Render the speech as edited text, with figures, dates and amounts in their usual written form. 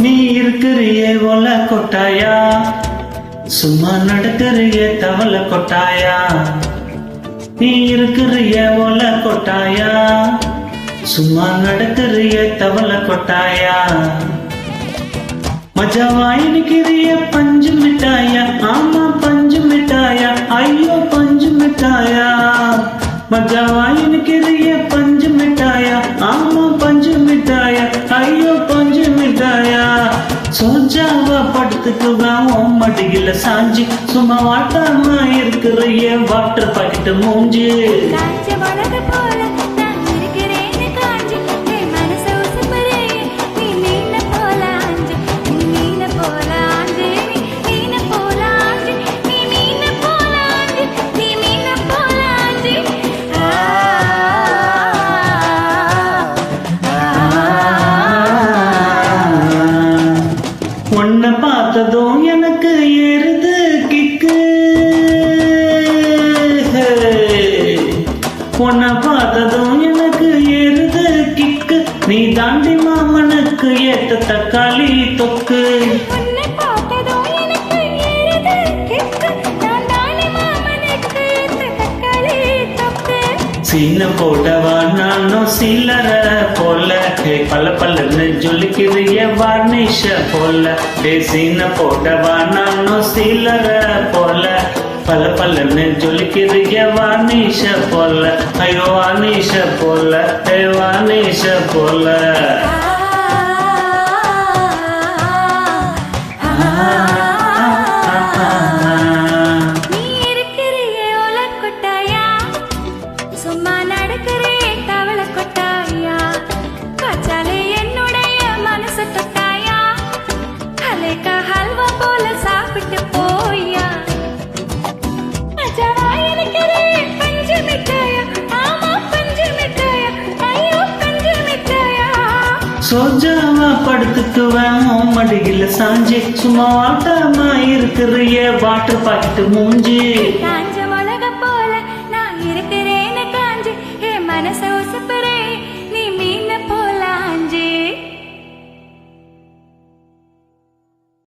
நீ இருக்கிறியே ஒல கொட்டாயா, சும்மா நடக்கிறியே தவள கொட்டாயா. நீ இருக்கிறியே ஒல கொட்டாயா, சும்மா நடக்கிறியே தவள கொட்டாயா. மஜாவாய் நிக்கிறிய பஞ்சு மிட்டாயா, ஆமா பஞ்சு மிட்டாயா, ஐயோ பஞ்சு மிட்டாயா. மஜாவாய் நிக்கிறிய பஞ்சு மிட்டாயா, ஆமா பஞ்சு மிட்டாயா, ஐயோ பஞ்சு மிட்டாயா. சோஜாவா படுத்துக்குவேன் உன் மடியில சாஞ்சி, சும்மா வாட்டாம இருக்கிறிய வாட்டர் பாக்கெட்டு மூஞ்சி. உன்னை பார்த்ததும் எனக்கு ஏறுது கிக்கு, உன்னை பார்த்ததும் எனக்கு ஏறுது கிக்கு. நீ தாண்டி மாமனுக்கு ஏத்த தக்காளி தொக்கு. சீன போட்டவா நானும் சில்லற போல, பல பல்லன்னு ஜொலிக்கிறிய வார்னிஷ போல. சீன போட்டவா நானும் சில்லற போல, பல பல்லன்னு ஜொலிக்கிறிய வார்னிஷ போல. ஐயோ வார்னிஷ போல, வார்னிஷ போல. சும்மா நடக்கிறே தவள கொட்டாயா, காச்சாலே என்னுடைய மனசு தொட்டாயா, அலேக்கா ஹல்வா போல சாப்பிட்டு போயா. மஜாவாய் நிக்கிறே பஞ்சு மிட்டாயா, ஆமா பஞ்சு மிட்டாயா, ஐயோ பஞ்சு மிட்டாயா. சோஜாவா படுத்துக்குவேன் உன் மடியில சாஞ்சி, சும்மா வாட்டாம இருக்கிறிய வாட்டர் பாக்கெட்டு மூஞ்சி.